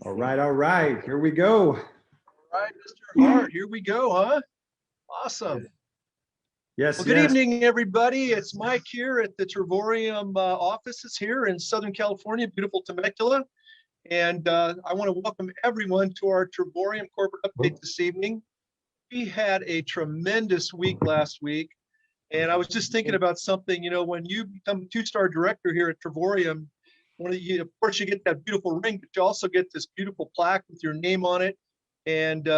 All right, all right. Here we go. Right, Mr. Hart, here we go, huh? Awesome. Yes, Well, good yes. evening, everybody. It's Mike here at the Trevorium offices here in Southern California, beautiful Temecula. And I want to welcome everyone to our Trevorium corporate update this evening. We had a tremendous week last week. And I was just thinking about something, when you become a two-star director here at Trevorium, of course, you get that beautiful ring, but you also get this beautiful plaque with your name on it. And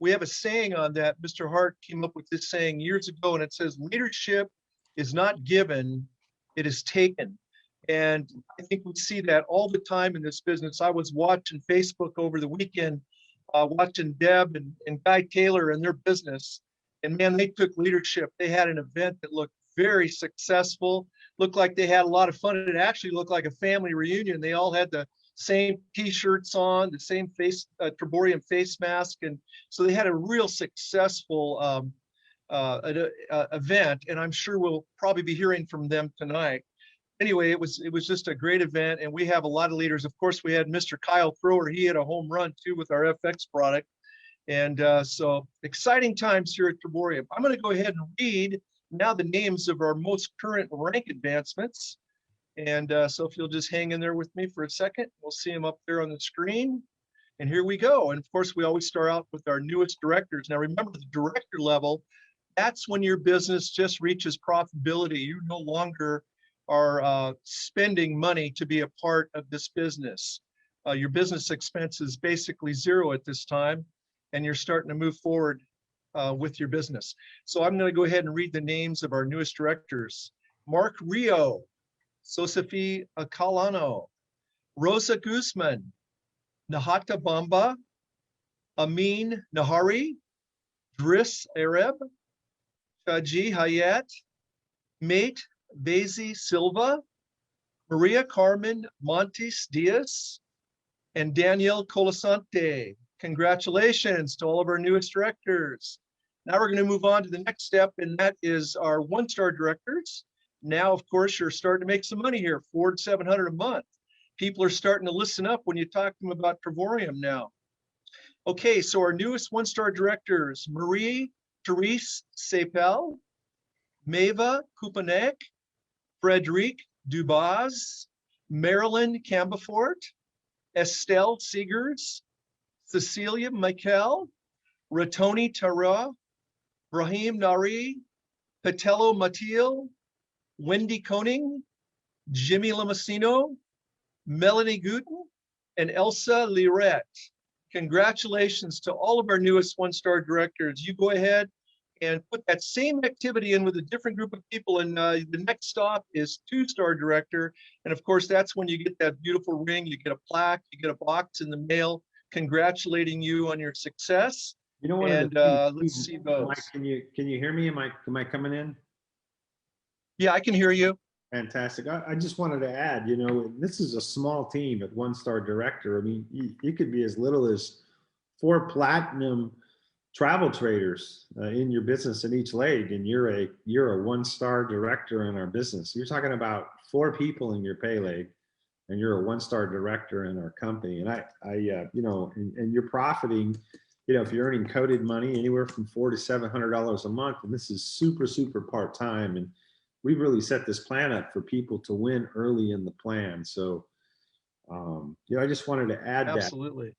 we have a saying on that. Mr. Hart came up with this saying years ago, and it says, leadership is not given, it is taken. And I think we see that all the time in this business. I was watching Facebook over the weekend, watching Deb and Guy Taylor and their business. And man, they took leadership. They had an event that looked very successful, looked like they had a lot of fun. It actually looked like a family reunion. They all had the same t-shirts on, the same Triborium face mask. And so they had a real successful event. And I'm sure we'll probably be hearing from them tonight. Anyway, it was just a great event, and we have a lot of leaders. Of course, we had Mr. Kyle Thrower. He had a home run too with our FX product. And so exciting times here at Triborium. I'm going to go ahead and read now the names of our most current rank advancements. And so if you'll just hang in there with me for a second, we'll see them up there on the screen. And here we go. And of course, we always start out with our newest directors. Now, remember the director level, that's when your business just reaches profitability. You no longer are spending money to be a part of this business. Your business expense is basically zero at this time, and you're starting to move forward with your business. So I'm going to go ahead and read the names of our newest directors. Mark Rio, Sosafi Calano, Rosa Guzman, Nahata Bamba, Amin Nahari, Driss Arab, Shaji Hayat, Mate Bazi Silva, Maria Carmen Montes Diaz, and Danielle Colasante. Congratulations to all of our newest directors. Now we're going to move on to the next step, and that is our one-star directors. Now, of course, you're starting to make some money here, $400 to $700 a month. People are starting to listen up when you talk to them about Trevorium now. Okay, so our newest one-star directors, Marie Therese Sepel, Meva Kupanek, Frederic Dubaz, Marilyn Cambefort, Estelle Seegers, Cecilia Michael, Ratoni Tara, Brahim Nari, Patello Matil, Wendy Koning, Jimmy Lamasino, Melanie Guten, and Elsa Lirette. Congratulations to all of our newest one-star directors. You go ahead and put that same activity in with a different group of people. And the next stop is two-star director. And of course, that's when you get that beautiful ring, you get a plaque, you get a box in the mail congratulating you on your success. You know, one of And the let's things, see Mike, those. can you hear me? Am I coming in? Yeah, I can hear you. Fantastic. I just wanted to add, this is a small team at one-star director. I mean, you could be as little as 4 platinum travel traders in your business in each leg, and you're a one-star director in our business. You're talking about 4 people in your pay leg, and you're a one-star director in our company. And and you're profiting. If you're earning coded money anywhere from $400 to $700 a month, and this is super part-time, and we've really set this plan up for people to win early in the plan. So, I just wanted to add that. Absolutely.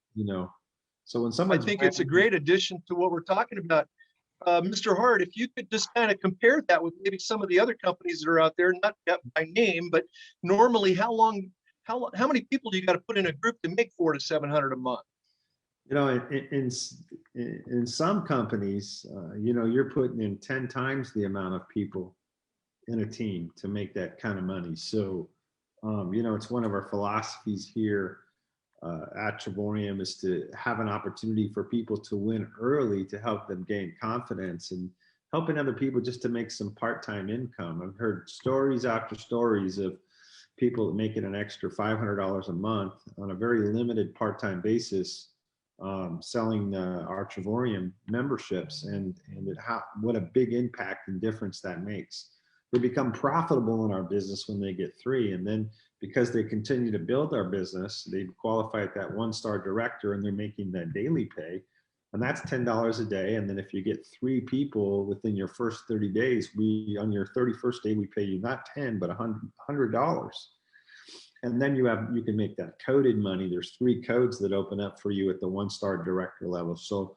So when I someone's think it's a great addition to what we're talking about. Mr. Hart, if you could just kind of compare that with maybe some of the other companies that are out there, not by name, but normally how many people do you got to put in a group to make $400 to $700 a month? In some companies, you're putting in 10 times the amount of people in a team to make that kind of money. So, it's one of our philosophies here at Trevorium is to have an opportunity for people to win early to help them gain confidence and helping other people just to make some part-time income. I've heard stories after stories of people making an extra $500 a month on a very limited part-time basis, selling our Trevorium memberships, and what a big impact and difference that makes. we become profitable in our business when they get 3. And then because they continue to build our business, they qualify at that 1-star director and they're making that daily pay. And that's $10 a day. And then if you get 3 people within your first 30 days, on your 31st day, we pay you not 10, but $100. And then you can make that coded money. There's 3 codes that open up for you at the 1-star director level. So,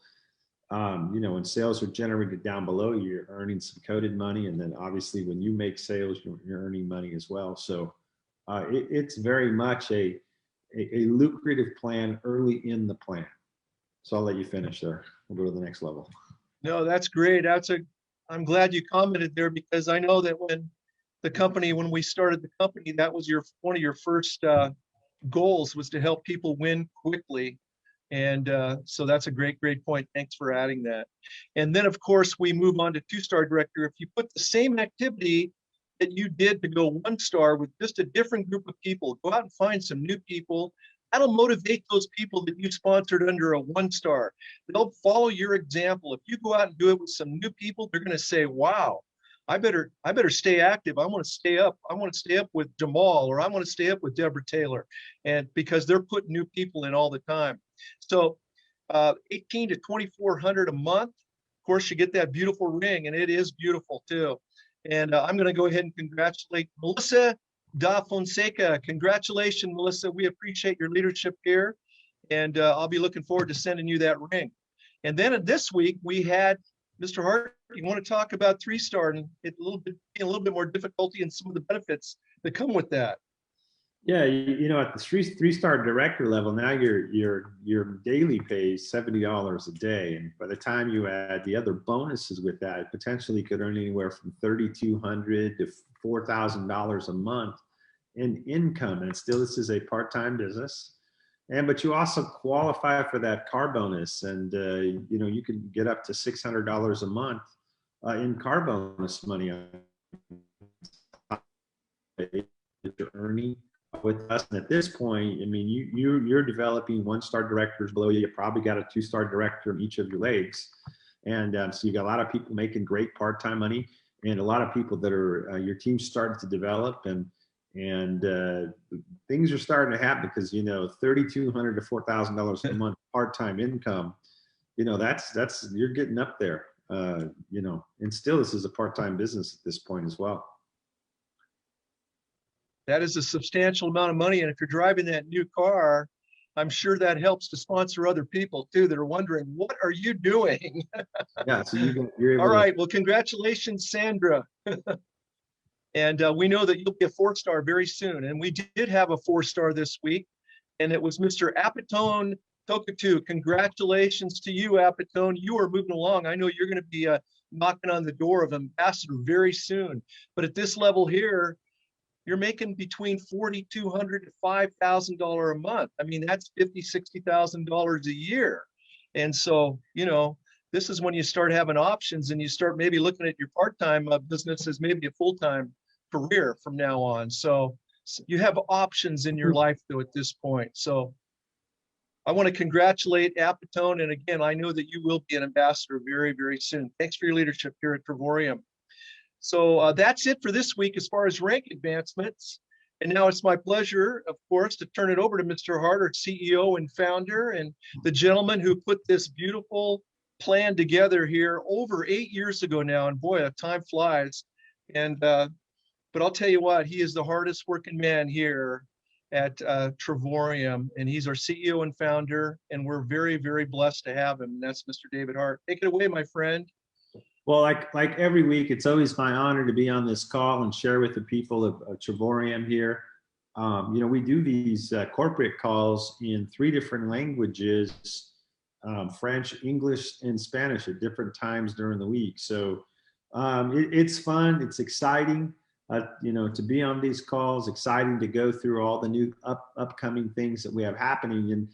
when sales are generated down below, you're earning some coded money. And then obviously when you make sales, you're earning money as well. So it's very much a lucrative plan early in the plan. So I'll let you finish there. We'll go to the next level. No, that's great. I'm glad you commented there, because I know that when we started the company, that was one of your first goals, was to help people win quickly. And so that's a great point. Thanks for adding that. And then, of course, we move on to 2-star director. If you put the same activity that you did to go 1-star with just a different group of people, go out and find some new people. That'll motivate those people that you sponsored under a 1-star. They'll follow your example. If you go out and do it with some new people, they're going to say, wow, I better stay active. I want to stay up. I want to stay up with Jamal, or I want to stay up with Deborah Taylor. And because they're putting new people in all the time. So 18 to 2,400 a month. Of course, you get that beautiful ring, and it is beautiful too. And I'm going to go ahead and congratulate Melissa Da Fonseca. Congratulations, Melissa. We appreciate your leadership here. And I'll be looking forward to sending you that ring. And then this week we had Mr. Hart. You want to talk about 3-star and a little bit more difficulty and some of the benefits that come with that. Yeah, at the 3-star director level, now your daily pay is $70 a day, and by the time you add the other bonuses with that, it potentially could earn anywhere from $3,200 to $4,000 a month in income. And still, this is a part-time business, but you also qualify for that car bonus, and you can get up to $600 a month in car bonus money that you're earning with us. And at this point, I mean, you're developing 1-star directors below you. You probably got a 2-star director in each of your legs. And so you got a lot of people making great part-time money, and a lot of people that are your team's starting to develop, and things are starting to happen, because $3,200 to $4,000 a month part-time income, that's you're getting up there, and still this is a part-time business at this point as well. That is a substantial amount of money. And if you're driving that new car, I'm sure that helps to sponsor other people too that are wondering, what are you doing? Yeah, so you're able All right. Well, congratulations, Sandra. And we know that you'll be a 4-star very soon. And we did have a 4-star this week, and it was Mr. Apatone Tokatu. Congratulations to you, Apatone. You are moving along. I know you're going to be knocking on the door of ambassador very soon. But at this level here, you're making between $4,200 to $5,000 a month. I mean, that's $50,000, $60,000 a year. And so, this is when you start having options, and you start maybe looking at your part-time business as maybe a full-time career from now on. So you have options in your life though at this point. So I want to congratulate Apatone. And again, I know that you will be an ambassador very, very soon. Thanks for your leadership here at Trevorium. So that's it for this week as far as rank advancements. And now it's my pleasure, of course, to turn it over to Mr. Hart, our CEO and founder, and the gentleman who put this beautiful plan together here over 8 years ago now. And boy, time flies. And but I'll tell you what, he is the hardest working man here at Trevorium, and he's our CEO and founder, and we're very, very blessed to have him. And that's Mr. David Hart. Take it away, my friend. Well, like every week, it's always my honor to be on this call and share with the people of Trevorium here. We do these corporate calls in 3 different languages, French, English, and Spanish at different times during the week. So it's fun. It's exciting, to be on these calls, exciting to go through all the new upcoming things that we have happening. And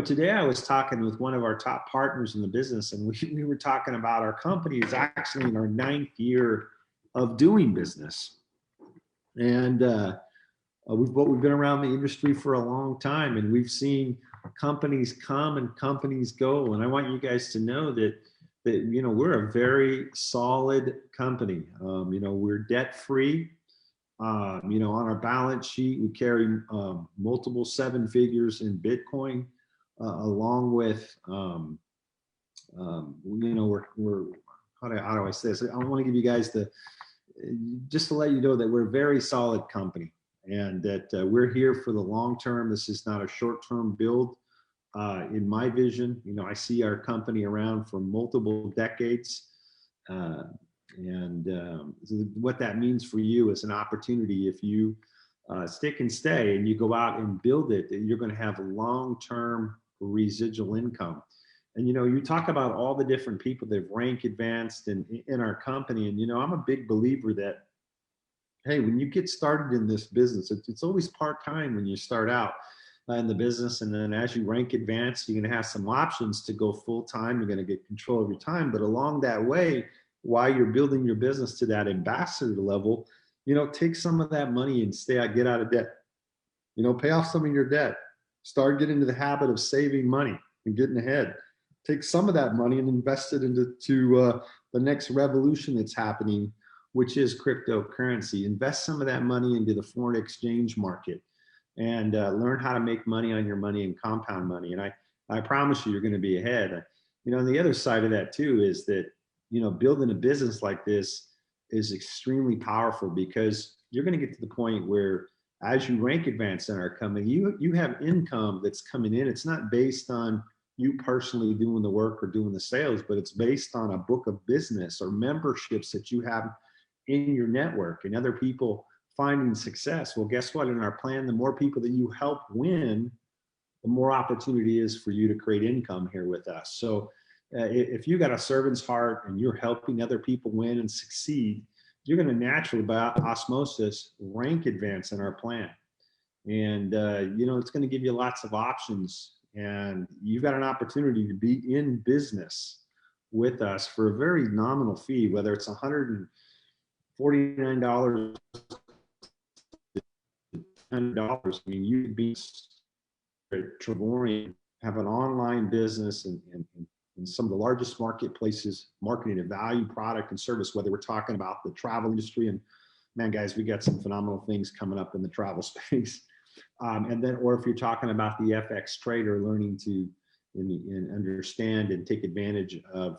today I was talking with one of our top partners in the business, and we were talking about our company is actually in our 9th year of doing business. And we've been around the industry for a long time, and we've seen companies come and companies go. And I want you guys to know that that, you know, we're a very solid company. You know, we're debt free. You know, on our balance sheet, we carry multiple seven figures in Bitcoin, along with, you know, we're how do I say this? I want to give you guys just to let you know that we're a very solid company, and that we're here for the long term. This is not a short term build. In my vision, you know, I see our company around for multiple decades. Uh, so what that means for you is an opportunity. If you stick and stay and you go out and build it, you're going to have long-term residual income. And, you know, you talk about all the different people that have rank advanced in our company. And, you know, I'm a big believer that, hey, when you get started in this business, it's always part-time when you start out in the business. And then as you rank advance, you're going to have some options to go full-time. You're going to get control of your time. But along that way, while you're building your business to that ambassador level, you know, take some of that money and get out of debt. You know, pay off some of your debt. Start getting into the habit of saving money and getting ahead. Take some of that money and invest it into the next revolution that's happening, which is cryptocurrency. Invest some of that money into the foreign exchange market, and learn how to make money on your money and compound money. And I promise you, you're going to be ahead. You know, and the other side of that too is that, you know, building a business like this is extremely powerful, because you're going to get to the point where, as you rank advance in our company, you have income that's coming in. It's not based on you personally doing the work or doing the sales, but it's based on a book of business or memberships that you have in your network and other people finding success. Well, guess what? In our plan, the more people that you help win, the more opportunity is for you to create income here with us. So if you got a servant's heart and you're helping other people win and succeed, you're going to naturally, by osmosis, rank advance in our plan. And, you know, it's going to give you lots of options. And you've got an opportunity to be in business with us for a very nominal fee, whether it's $149, $10. I mean, you could be Trevorian, have an online business and some of the largest marketplaces marketing a value product and service, whether we're talking about the travel industry. And man, guys, we got some phenomenal things coming up in the travel space. And then, or if you're talking about the FX trader, learning to understand and take advantage of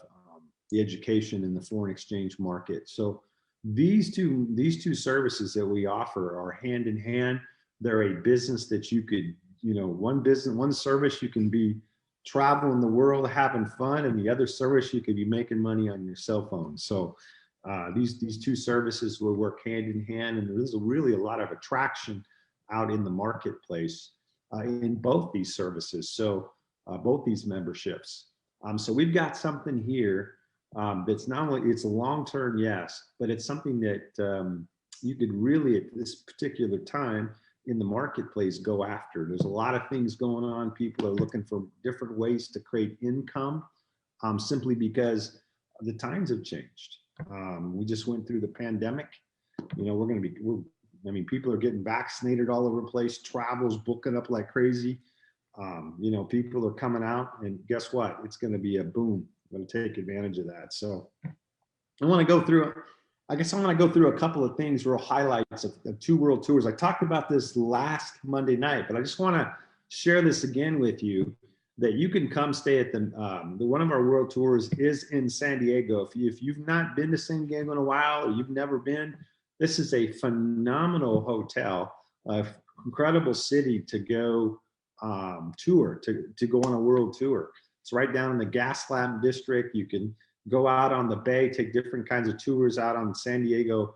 the education in the foreign exchange market. So these two services that we offer are hand in hand. They're a business that you could, you know, one service you can be traveling the world having fun, and the other service you could be making money on your cell phone. So these two services will work hand in hand, and there's really a lot of attraction out in the marketplace in both these services. So both these memberships. So we've got something here that's not only, it's a long-term, yes, but it's something that you could really, at this particular time in the marketplace, go after. There's a lot of things going on. People are looking for different ways to create income, simply because the times have changed. We just went through the pandemic. You know, I mean, people are getting vaccinated all over the place. Travel's booking up like crazy. You know, people are coming out, and guess what? It's going to be a boom. I'm going to take advantage of that. So I want to go through a couple of things, real highlights of two world tours. I talked about this last Monday night, but I just want to share this again with you, that you can come stay at the one of our world tours is in San Diego. If you've not been to San Diego in a while, or you've never been, this is a phenomenal hotel, incredible city to go tour, to go on a world tour. It's right down in the Gaslamp district. You can go out on the bay, take different kinds of tours out on San Diego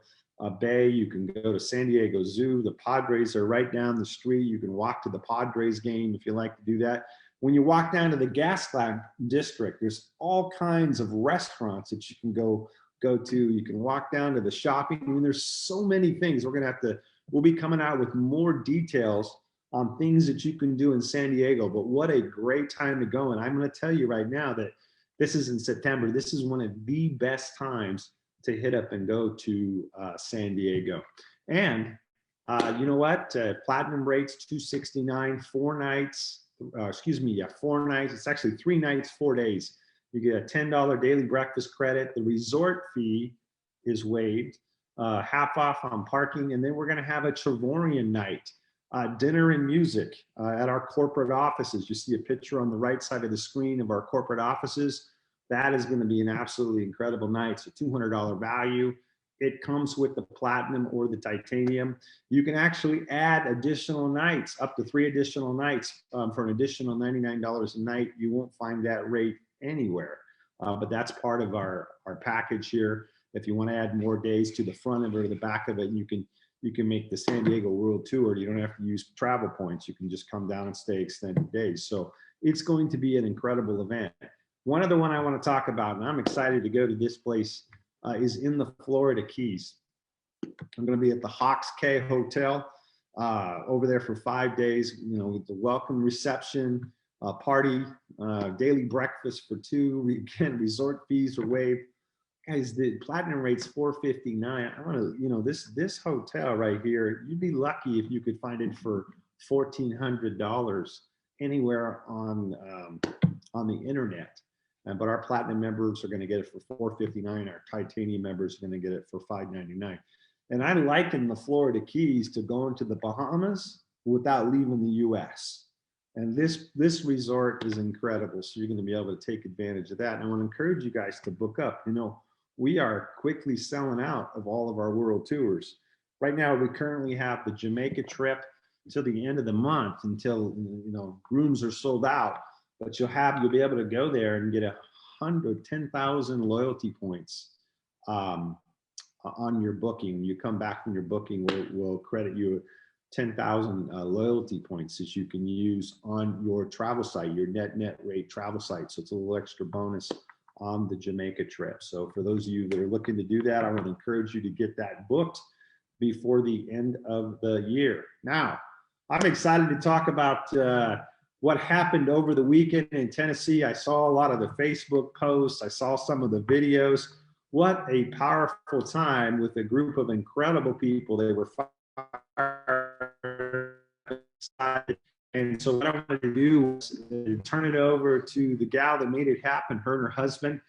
Bay. You can go to San Diego Zoo. The Padres are right down the street. You can walk to the Padres game if you like to do that. When you walk down to the Gaslamp district, there's all kinds of restaurants that you can go to. You can walk down to the shopping. I mean, there's so many things. We'll be coming out with more details on things that you can do in San Diego, but what a great time to go. And I'm going to tell you right now that this is in September. This is one of the best times to hit up and go to San Diego. And you know what? Platinum rates, $269, 4 nights. 4 nights. It's actually 3 nights, 4 days. You get a $10 daily breakfast credit. The resort fee is waived, half off on parking. And then we're going to have a Trevorian night, dinner and music at our corporate offices. You see a picture on the right side of the screen of our corporate offices. That is going to be an absolutely incredible night. It's a $200 value. It comes with the platinum or the titanium. You can actually add additional nights, up to 3 additional nights for an additional $99 a night. You won't find that rate anywhere, but that's part of our package here. If you want to add more days to the front of it or the back of it, you can make the San Diego World Tour. You don't have to use travel points. You can just come down and stay extended days. So it's going to be an incredible event. One other one I want to talk about, and I'm excited to go to this place, is in the Florida Keys. I'm going to be at the Hawks Cay Hotel over there for 5 days, you know, with the welcome reception, party, daily breakfast for 2. Again, resort fees are waived. Guys, the platinum rate's $459. I want to, you know, this hotel right here, you'd be lucky if you could find it for $1,400 anywhere on the internet. But our platinum members are going to get it for $459. Our titanium members are going to get it for $599. And I liken the Florida Keys to going to the Bahamas without leaving the U.S. And this resort is incredible. So you're going to be able to take advantage of that. And I want to encourage you guys to book up. You know, we are quickly selling out of all of our world tours. Right now, we currently have the Jamaica trip till the end of the month, until, you know, rooms are sold out. But you'll be able to go there and get 10,000 loyalty points on your booking. You come back from your booking, we'll credit you 10,000 loyalty points that you can use on your travel site, your net rate travel site. So it's a little extra bonus on the Jamaica trip. So for those of you that are looking to do that, I would encourage you to get that booked before the end of the year. Now, I'm excited to talk about what happened over the weekend in Tennessee. I saw a lot of the Facebook posts. I saw some of the videos. What a powerful time with a group of incredible people. They were fired. And so what I wanted to do was turn it over to the gal that made it happen, her and her husband.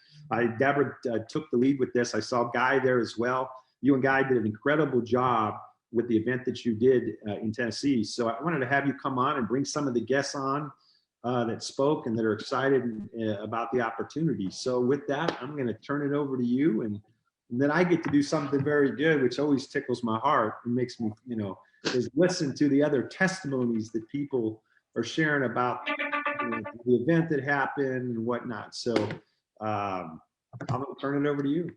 Deborah took the lead with this. I saw Guy there as well. You and Guy did an incredible job with the event that you did in Tennessee. So I wanted to have you come on and bring some of the guests on that spoke and that are excited about the opportunity. So with that, I'm going to turn it over to you, and then I get to do something very good, which always tickles my heart and makes me, you know, is listen to the other testimonies that people are sharing about, you know, the event that happened and whatnot. So I'm going to turn it over to you.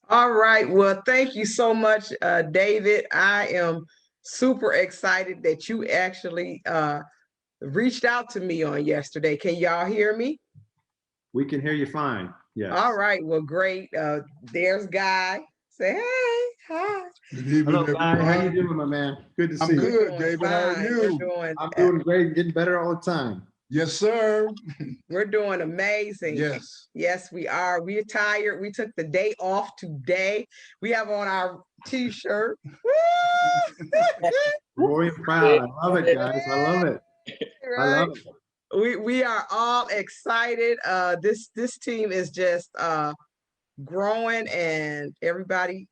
All right. Well, thank you so much, David. I am super excited that you actually reached out to me on yesterday. Can y'all hear me? We can hear you fine. Yes. All right. Well, great. There's Guy. Say hey. Hi. Good evening, hello, Guy. How you doing, my man? Good to see you. I'm good, David. How are you? I'm doing great. Getting better all the time. Yes, sir. We're doing amazing. Yes. Yes, we are. We're tired. We took the day off today. We have on our t-shirt. Very proud. I love it, guys. I love it. Right? I love it. We are all excited. This team is just growing, and everybody.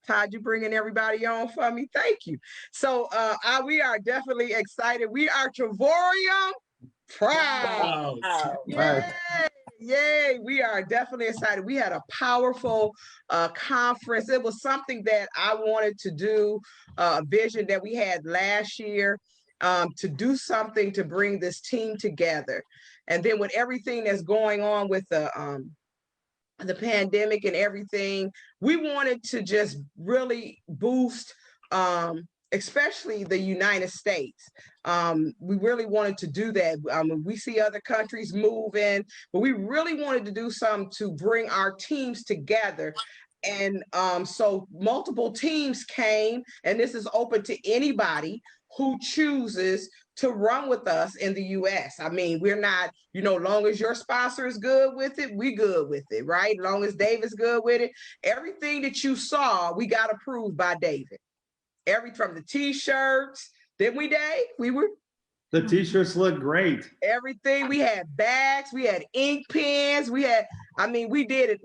Todd, you bringing everybody on for me? Thank you. So we are definitely excited. We are Trevorian proud. Wow. Yay! Yay! We are definitely excited. We had a powerful conference. It was something that I wanted to do, a vision that we had last year, to do something to bring this team together. And then with everything that's going on with the pandemic and everything, we wanted to just really boost, especially the United States. We really wanted to do that. We see other countries moving, but we really wanted to do something to bring our teams together. And so multiple teams came, and this is open to anybody who chooses to run with us in the US. I mean, we're not, you know, long as your sponsor is good with it, we good with it, right? Long as David's good with it. Everything that you saw, we got approved by David. From the t-shirts, didn't we, Dave? We were. The t-shirts look great. Everything. We had bags, we had ink pens, we did it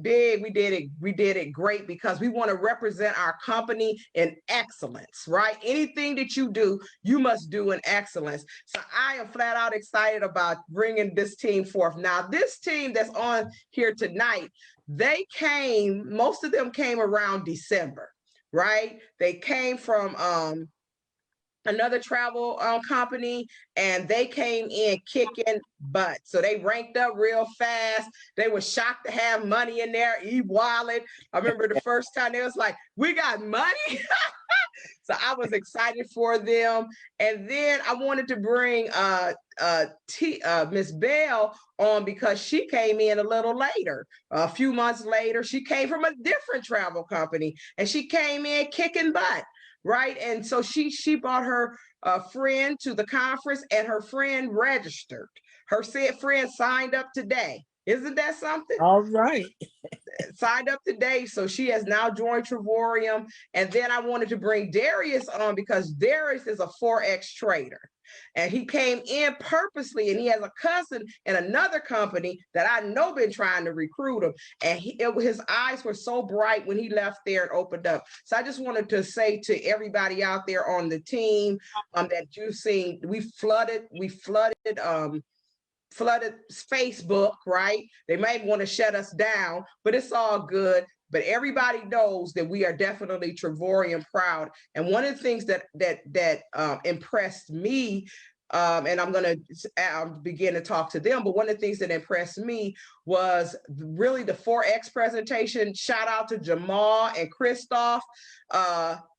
big, we did it great because we want to represent our company in excellence, right? Anything that you do, you must do in excellence. So I am flat out excited about bringing this team forth. Now, this team that's on here tonight, most of them came around December, right? They came from another travel company, and they came in kicking butt. So they ranked up real fast. They were shocked to have money in their e-wallet. I remember the first time they was like, we got money. So I was excited for them. And then I wanted to bring Miss Bell on because she came in a little later, a few months later. She came from a different travel company, and she came in kicking butt. Right. And so she brought her friend to the conference, and her friend registered. Her friend signed up today. Isn't that something? All right. Signed up today. So she has now joined Trevorium. And then I wanted to bring Darius on because Darius is a Forex trader. And he came in purposely, and he has a cousin in another company that I know been trying to recruit him. And his eyes were so bright when he left there and opened up. So I just wanted to say to everybody out there on the team that you've seen, we flooded Facebook, right? They might want to shut us down, but it's all good. But everybody knows that we are definitely Trevorium proud. And one of the things that impressed me, and I'm going to begin to talk to them, but one of the things that impressed me was really the Forex presentation. Shout out to Jamal and Christoph.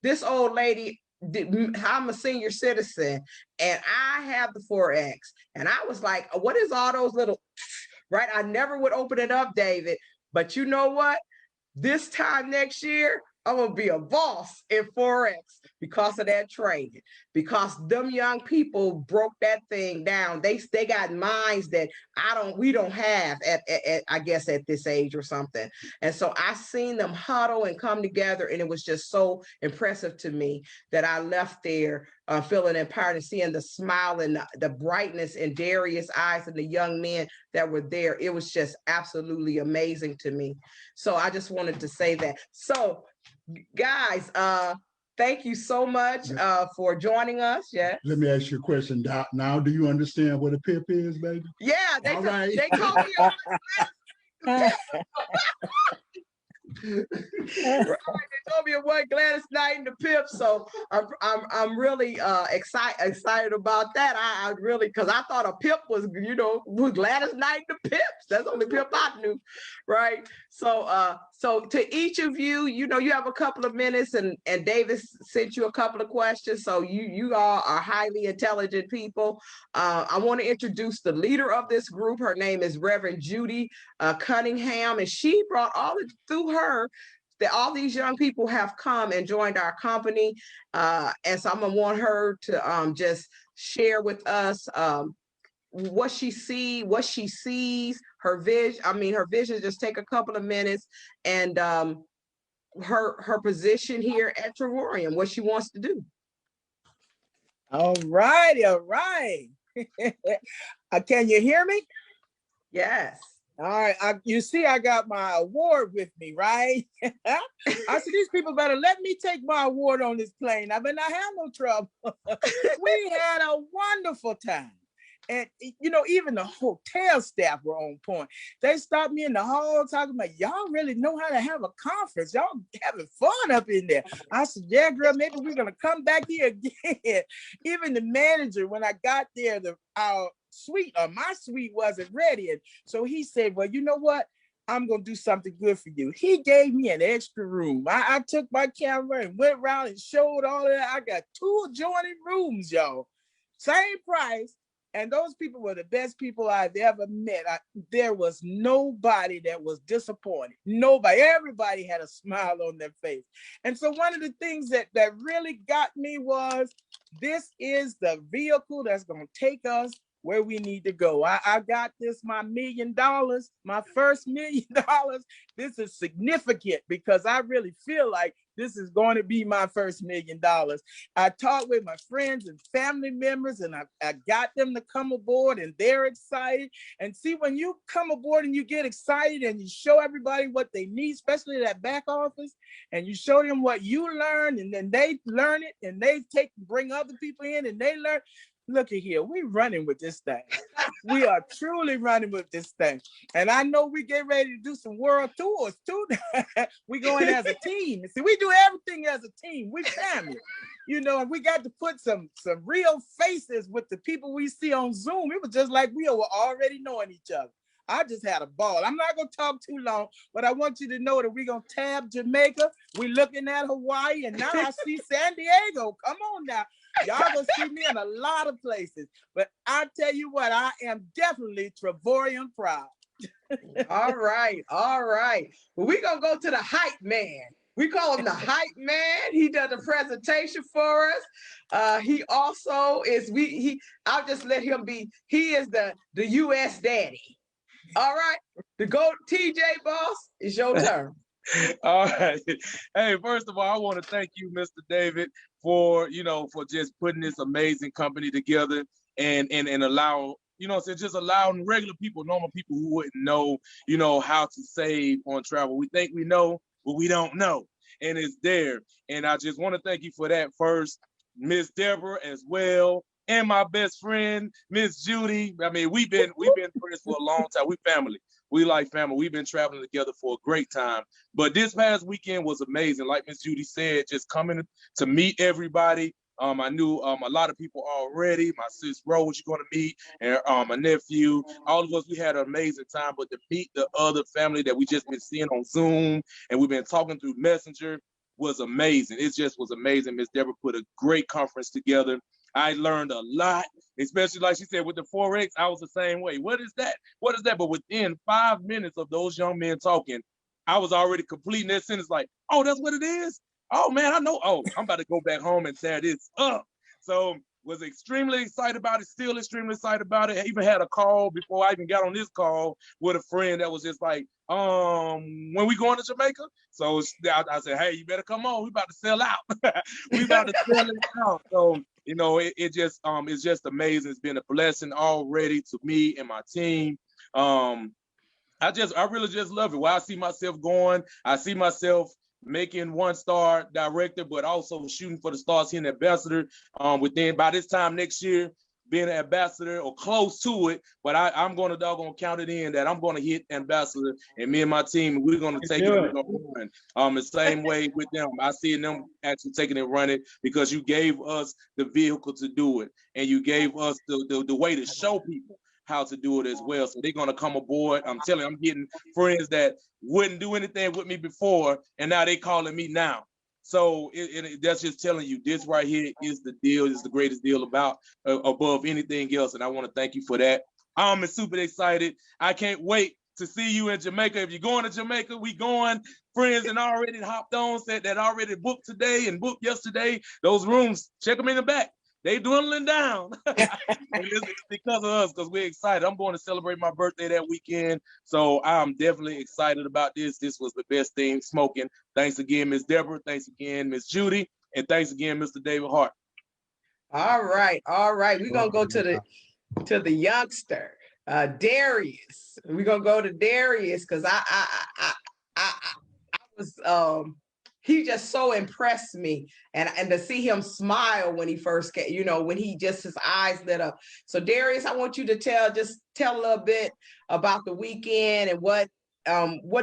This old lady, I'm a senior citizen, and I have the Forex. And I was like, what is all those little, right? I never would open it up, David. But you know what? This time next year, I'm going to be a boss in Forex because of that training, because them young people broke that thing down. They got minds that we don't have at I guess at this age or something. And so I seen them huddle and come together, and it was just so impressive to me that I left there feeling empowered and seeing the smile and the brightness in Darius' eyes and the young men that were there. It was just absolutely amazing to me. So I just wanted to say that. So guys, thank you so much for joining us. Yeah. Let me ask you a question. Now, do you understand what a pip is, baby? Yeah, they told me. Right, they told me it was Gladys Knight and the Pips, so I'm really excited about that. I really, because I thought a Pip was Gladys Knight and the Pips. That's the only Pip I knew, right? So so to each of you, you have a couple of minutes, and Davis sent you a couple of questions. So you all are highly intelligent people. I want to introduce the leader of this group. Her name is Reverend Judy Cunningham, and she brought through her that all these young people have come and joined our company. And so I'm gonna want her to just share with us what she sees, her vision. Her vision just take a couple of minutes, and her position here at Trevorium, what she wants to do. All right. Can you hear me? Yes. All right. You see, I got my award with me, right? I said, these people better let me take my award on this plane. I mean, I have no trouble. We had a wonderful time. And, even the hotel staff were on point. They stopped me in the hall talking about, y'all really know how to have a conference. Y'all having fun up in there. I said, yeah, girl, maybe we're going to come back here again. Even the manager, when I got there, our suite, or my suite wasn't ready. And so he said, well, you know what? I'm going to do something good for you. He gave me an extra room. I took my camera and went around and showed all of that. I got 2 adjoining rooms, y'all. Same price. And those people were the best people I've ever met. There was nobody that was disappointed. Nobody. Everybody had a smile on their face. And so one of the things that really got me was, this is the vehicle that's going to take us where we need to go. I got this, my $1 million, my first $1 million. This is significant because I really feel like this is going to be my first $1 million. I talked with my friends and family members, and I got them to come aboard, and they're excited. And see, when you come aboard and you get excited and you show everybody what they need, especially that back office, and you show them what you learned, and then they learn it, and they bring other people in and they learn. Look at here, we're running with this thing. We are truly running with this thing. And I know we get ready to do some world tours too. We going as a team. See, we do everything as a team. We family, you know, and we got to put some real faces with the people we see on Zoom. It was just like we were already knowing each other. I just had a ball. I'm not going to talk too long, but I want you to know that we're going to tab Jamaica. We're looking at Hawaii, and now I see San Diego. Come on now. Y'all gonna see me in a lot of places. But I tell you what, I am definitely Trevorian proud. All right. All right. Well, we're going to go to the hype man. We call him the hype man. He does a presentation for us. He also is, I'll just let him be, he is the US daddy. All right. The GOAT TJ boss, it's your turn. All right. Hey, first of all, I want to thank you, Mr. David, for just putting this amazing company together and allow, just allowing regular people, normal people who wouldn't know, how to save on travel. We think we know, but we don't know. And it's there. And I just want to thank you for that first, Miss Deborah as well. And my best friend, Miss Judy. I mean, we've been friends for a long time. We family. We like family. We've been traveling together for a great time. But this past weekend was amazing. Like Miss Judy said, just coming to meet everybody. I knew a lot of people already. My sis Rose, you're going to meet, and my nephew. All of us, we had an amazing time. But to meet the other family that we just been seeing on Zoom and we've been talking through Messenger was amazing. It just was amazing. Miss Deborah put a great conference together. I learned a lot, especially like she said with the Forex. I was the same way. What is that? What is that? But within 5 minutes of those young men talking, I was already completing that sentence like, oh, that's what it is? Oh, man, I know. Oh, I'm about to go back home and tear this up. So was extremely excited about it, still extremely excited about it. I even had a call before I even got on this call with a friend that was just like, when we going to Jamaica? So I said, hey, you better come on. We about to sell out. We about to sell it out. So, it's just amazing. It's been a blessing already to me and my team. I really just love it. Where I see myself going, I see myself making 1-star director, but also shooting for the stars here in ambassador. By this time next year, being an ambassador or close to it. But I'm going to doggone count it in that I'm going to hit ambassador, and me and my team, we're going to take it. We're going to run. The same way with them. I see them actually taking it, running, because you gave us the vehicle to do it, and you gave us the way to show people how to do it as well. So they're going to come aboard. I'm telling you, I'm getting friends that wouldn't do anything with me before, and now they calling me now. So that's just telling you, this right here is the deal. Is the greatest deal above anything else. And I want to thank you for that. I'm super excited. I can't wait to see you in Jamaica. If you're going to Jamaica, we going. Friends and already hopped on, said that already booked today and booked yesterday. Those rooms, check them in the back. They dwindling down. It's because of us, because we're excited. I'm going to celebrate my birthday that weekend. So I'm definitely excited about this. This was the best thing smoking. Thanks again, Miss Deborah. Thanks again, Miss Judy. And thanks again, Mr. David Hart. All right. All right. We're going to go to the youngster, Darius. We're going to go to Darius because I was he just so impressed me, and to see him smile when he first came, when his eyes lit up. So Darius, I want you to tell a little bit about the weekend and what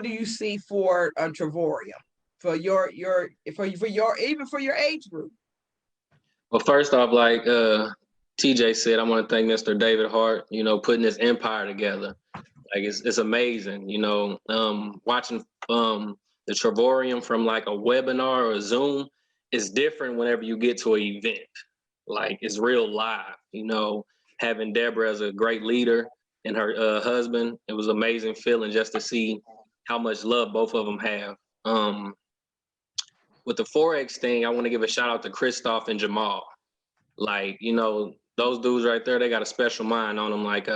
do you see for Trevorium for your even for your age group. Well, first off, like TJ said, I want to thank Mr. David Hart, putting this empire together. Like it's amazing, watching the Trevorium from like a webinar or a Zoom is different whenever you get to an event. Like it's real live, having Deborah as a great leader and her husband, it was an amazing feeling just to see how much love both of them have. With the Forex thing, I want to give a shout out to Christoph and Jamal. Like, those dudes right there, they got a special mind on them, like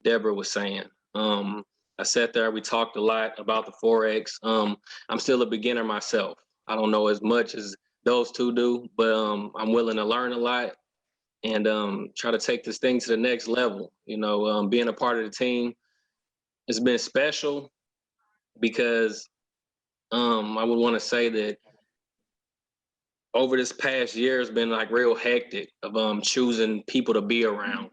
Deborah was saying. I sat there, we talked a lot about the Forex. I'm still a beginner myself. I don't know as much as those two do, but I'm willing to learn a lot and try to take this thing to the next level. You know, being a part of the team, it's been special because I would want to say that over this past year has been like real hectic of choosing people to be around.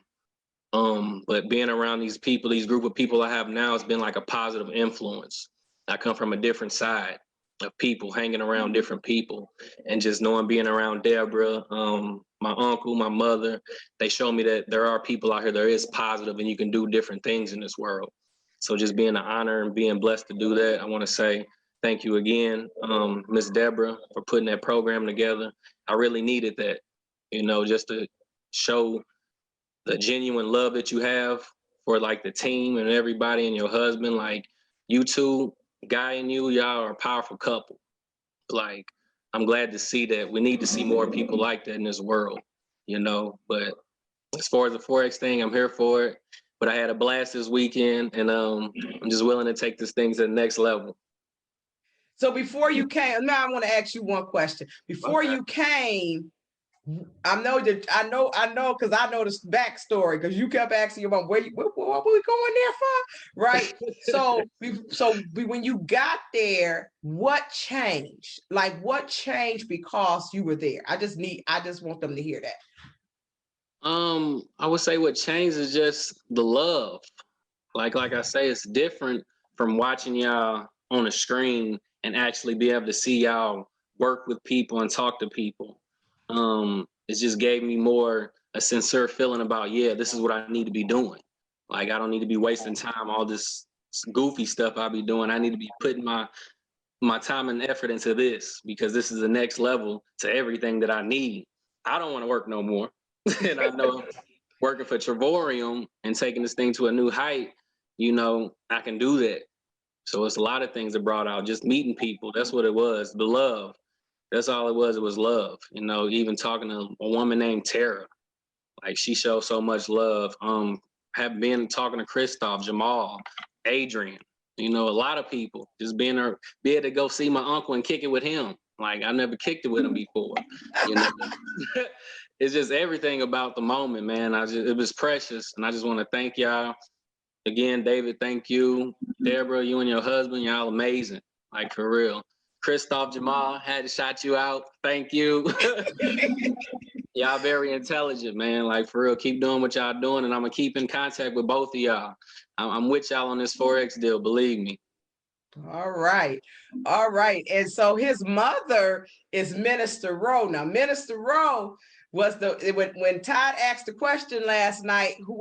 But being around these people, these group of people I have now, has been like a positive influence. I come from a different side of people, hanging around different people, and just knowing, being around Deborah, my uncle, my mother, they show me that there are people out here that is positive and you can do different things in this world. So just being an honor and being blessed to do that, I want to say thank you again, Miss Deborah, for putting that program together. I really needed that, you know, just to show the genuine love that you have for like the team and everybody and your husband. Like, you two, Guy and you, y'all are a powerful couple. Like, I'm glad to see that. We need to see more people like that in this world, you know. But as far as the Forex thing, I'm here for it. But I had a blast this weekend, and I'm just willing to take this thing to the next level. So before you came, now I want to ask you one question. Before you came, I know because I know the backstory, because you kept asking about what we going there for, right? So when you got there, what changed? Like, what changed because you were there? I just want them to hear that. I would say what changed is just the love. Like I say, it's different from watching y'all on a screen and actually be able to see y'all work with people and talk to people. It just gave me more a sincere feeling about, yeah, this is what I need to be doing. Like, I don't need to be wasting time, all this goofy stuff I'll be doing. I need to be putting my time and effort into this, because this is the next level to everything that I need. I don't want to work no more. And I know working for Trevorium and taking this thing to a new height, you know, I can do that. So it's a lot of things that brought out, just meeting people. That's what it was, the love. That's all it was love. You know, even talking to a woman named Tara, like, she shows so much love. Have been talking to Christoph, Jamal, Adrian, you know, a lot of people, just be able to go see my uncle and kick it with him. Like, I never kicked it with him before, you know. It's just everything about the moment, man. It was precious. And I just want to thank y'all. Again, David, thank you. Deborah, you and your husband, y'all amazing. Like, for real. Christoph, Jamal, had to shout you out. Thank you. Y'all very intelligent, man. Like, for real, keep doing what y'all doing, and I'm gonna keep in contact with both of y'all. I'm with y'all on this Forex deal, believe me. All right. And so his mother is Minister Rowe. Now, Minister Rowe was when Todd asked the question last night, who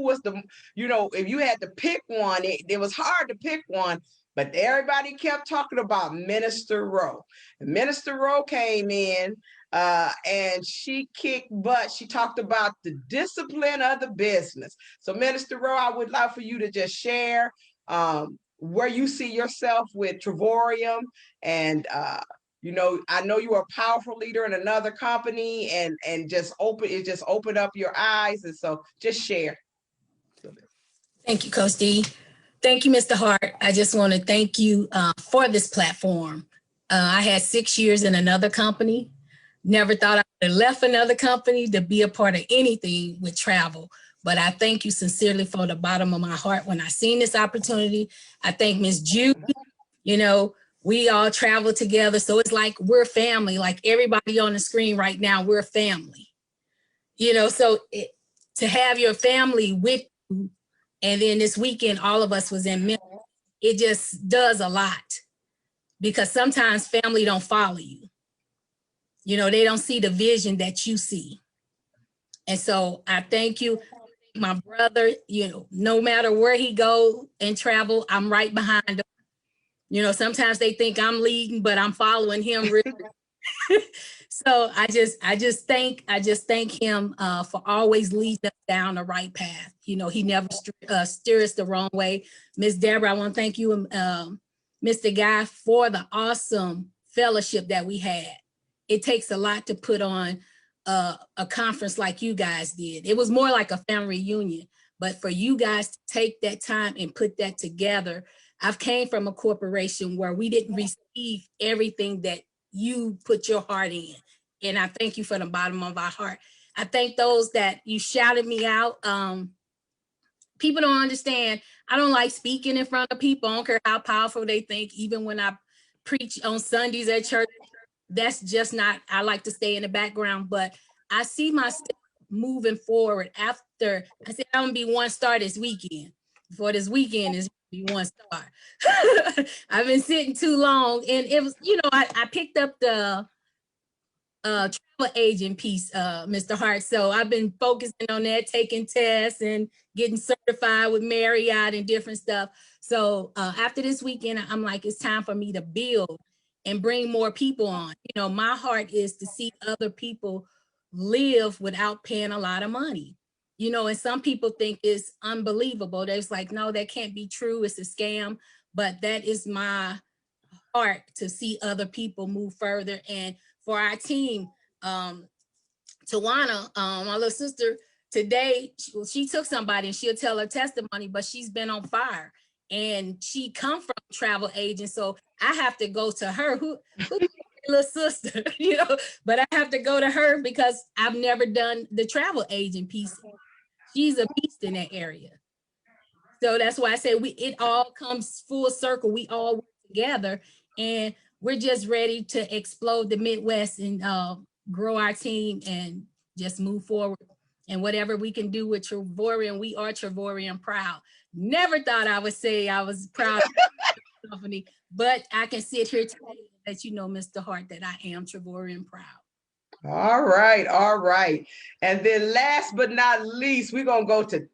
was the, you know, if you had to pick one, it was hard to pick one. But everybody kept talking about Minister Rowe. And Minister Rowe came in and she kicked butt. She talked about the discipline of the business. So Minister Rowe, I would love for you to just share where you see yourself with Trevorium. And, you know, I know you are a powerful leader in another company, and just opened up your eyes. And so just share. Thank you, Coach D. Thank you, Mr. Hart. I just want to thank you for this platform. I had 6 years in another company. Never thought I would have left another company to be a part of anything with travel. But I thank you sincerely from the bottom of my heart when I seen this opportunity. I thank Miss Judy. You know, we all travel together. So it's like we're family. Like everybody on the screen right now, we're family. You know, so to have your family with you, and then this weekend, all of us was in Memphis. It just does a lot, because sometimes family don't follow you. You know, they don't see the vision that you see. And so I thank you. My brother, you know, no matter where he go and travel, I'm right behind him. You know, sometimes they think I'm leading, but I'm following him. Really. So I just thank him for always leading us down the right path. You know, he never steers the wrong way. Miss Deborah, I want to thank you, Mr. Guy, for the awesome fellowship that we had. It takes a lot to put on a conference like you guys did. It was more like a family reunion, but for you guys to take that time and put that together, I've came from a corporation where we didn't receive everything that you put your heart in. And I thank you from the bottom of our heart. I thank those that you shouted me out. People don't understand. I don't like speaking in front of people. I don't care how powerful they think, even when I preach on Sundays at church. That's just not, I like to stay in the background, but I see myself moving forward after. I said I'm gonna be 1-star this weekend. Before this weekend is be 1-star. I've been sitting too long, and it was, I picked up the travel agent piece, Mr. Hart. So I've been focusing on that, taking tests and getting certified with Marriott and different stuff. So after this weekend, I'm like, it's time for me to build and bring more people on. My heart is to see other people live without paying a lot of money. And some people think it's unbelievable. They're like, no, that can't be true. It's a scam. But that is my heart, to see other people move further. And for our team, Tawana, my little sister, today, she took somebody and she'll tell her testimony, but she's been on fire. And she come from travel agent. So I have to go to her, who little sister, but I have to go to her because I've never done the travel agent piece. She's a beast in that area. So that's why I say it all comes full circle. We all work together, and we're just ready to explode the Midwest and grow our team and just move forward. And whatever we can do with Trevorian, we are Trevorian proud. Never thought I would say I was proud of the company, but I can sit here today and let you know, Mr. Hart, that I am Trevorian proud. All right, all right. And then last but not least, we're going to go to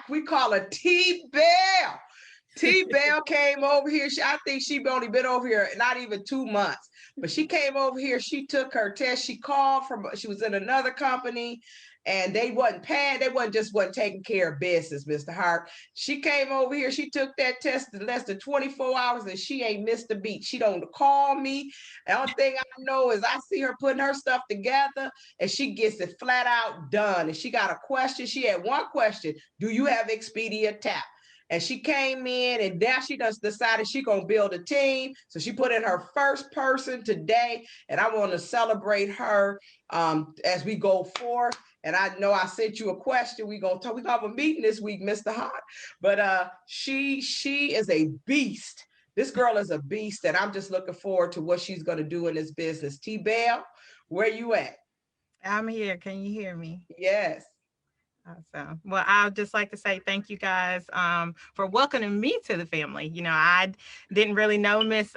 we call her T-Bell. T-Bell came over here. I think she only been over here not even 2 months, but she came over here. She took her test. She called she was in another company, and they wasn't paying. They wasn't taking care of business, Mr. Hart. She came over here. She took that test in less than 24 hours, and she ain't missed a beat. She don't call me. The only thing I know is I see her putting her stuff together, and she gets it flat out done. And she got a question. She had one question: do you have Expedia Tap? And she came in, and now she just decided she's going to build a team. So she put in her first person today, and I want to celebrate her as we go forth. And I know I sent you a question. We're going to have a meeting this week, Mr. Hart. But she is a beast. This girl is a beast, and I'm just looking forward to what she's going to do in this business. T-Bell, where you at? I'm here. Can you hear me? Yes. Awesome. Well, I'd just like to say thank you guys for welcoming me to the family. I didn't really know Miss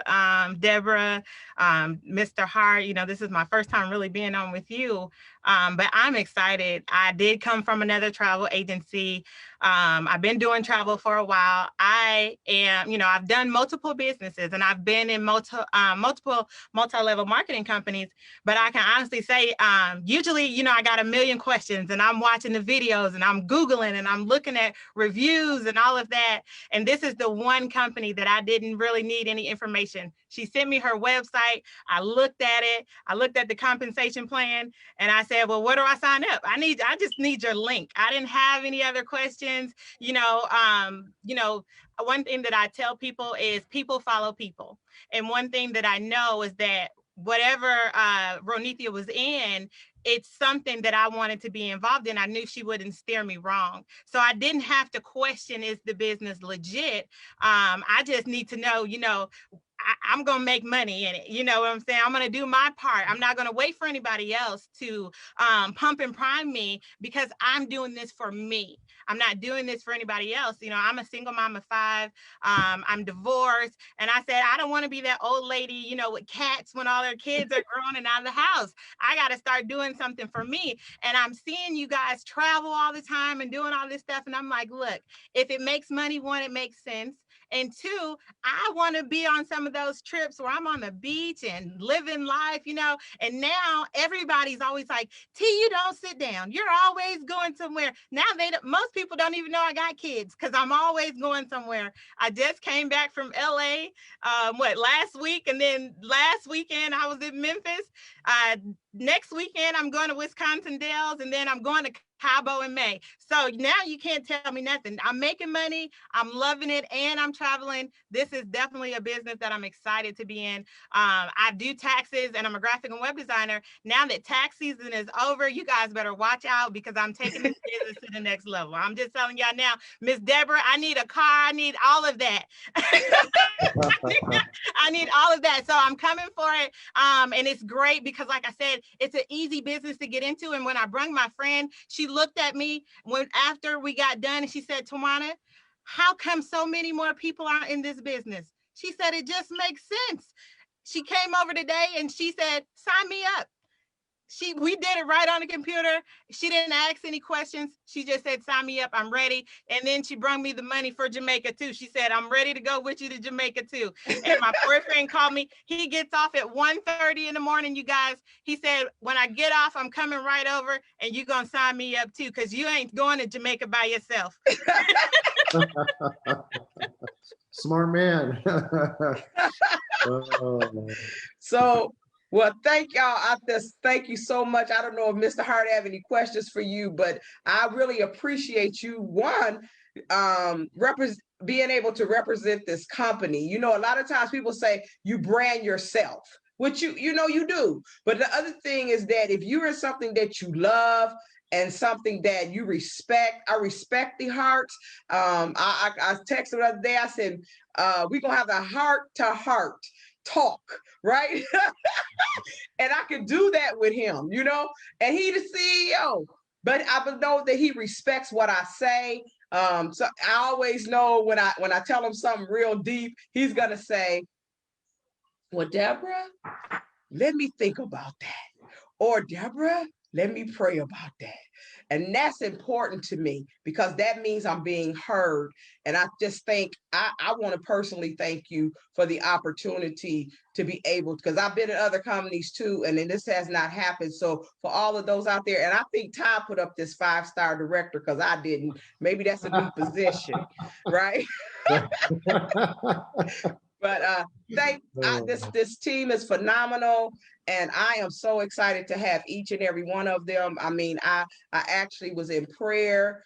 Deborah, Mr. Hart. This is my first time really being on with you, but I'm excited. I did come from another travel agency. I've been doing travel for a while. I am, I've done multiple businesses, and I've been in multiple multi-level marketing companies, but I can honestly say, usually, I got a million questions, and I'm watching the videos, and I'm Googling, and I'm looking at reviews and all of that. And this is the one company that I didn't really need any information. She sent me her website. I looked at it. I looked at the compensation plan, and I said, well, where do I sign up? I just need your link. I didn't have any other questions. One thing that I tell people is people follow people. And one thing that I know is that whatever Ronithia was in, it's something that I wanted to be involved in. I knew she wouldn't steer me wrong. So I didn't have to question, is the business legit? I just need to know, I'm going to make money in it. You know what I'm saying? I'm going to do my part. I'm not going to wait for anybody else to pump and prime me, because I'm doing this for me. I'm not doing this for anybody else. I'm a single mom of 5. I'm divorced. And I said, I don't want to be that old lady, with cats when all their kids are grown and out of the house. I got to start doing something for me. And I'm seeing you guys travel all the time and doing all this stuff. And I'm like, look, if it makes money, one, it makes sense. And 2, I want to be on some of those trips where I'm on the beach and living life, and now everybody's always like, T, you don't sit down. You're always going somewhere. Now most people don't even know I got kids, because I'm always going somewhere. I just came back from LA, last week. And then last weekend I was in Memphis. next weekend, I'm going to Wisconsin Dells, and then I'm going to Cabo in May. So now you can't tell me nothing. I'm making money, I'm loving it, and I'm traveling. This is definitely a business that I'm excited to be in. I do taxes, and I'm a graphic and web designer. Now that tax season is over, you guys better watch out, because I'm taking this business to the next level. I'm just telling y'all now, Miss Deborah, I need a car. I need all of that. I need all of that. So I'm coming for it. And it's great because, like I said, it's an easy business to get into. And when I brought my friend, she looked at me after we got done, and she said, Tawana, how come so many more people aren't in this business? She said, it just makes sense. She came over today and she said, sign me up. We did it right on the computer. She didn't ask any questions. She just said, sign me up, I'm ready. And then she brought me the money for Jamaica too. She said, I'm ready to go with you to Jamaica too. And my boyfriend called me. He gets off at 1:30 in the morning, you guys. He said, when I get off, I'm coming right over, and you're going to sign me up too, because you ain't going to Jamaica by yourself. Smart man. So, well, thank y'all. Thank you so much. I don't know if Mr. Hart have any questions for you, but I really appreciate you, being able to represent this company. You know, a lot of times people say you brand yourself, which you know you do. But the other thing is that if you're in something that you love and something that you respect, I respect the Hearts. I texted the other day, I said, we're going to have a heart-to-heart talk, right? And I could do that with him, you know, and he the CEO, but I know that he respects what I say. So I always know when I tell him something real deep, he's going to say, well, Deborah, let me think about that. Or Deborah, let me pray about that. And that's important to me, because that means I'm being heard. And I just think I want to personally thank you for the opportunity to be able, because I've been in other companies too, and then this has not happened. So for all of those out there, and I think Todd put up this 5-star director because I didn't. Maybe that's a new position, right? But this team is phenomenal, and I am so excited to have each and every one of them. I mean, I actually was in prayer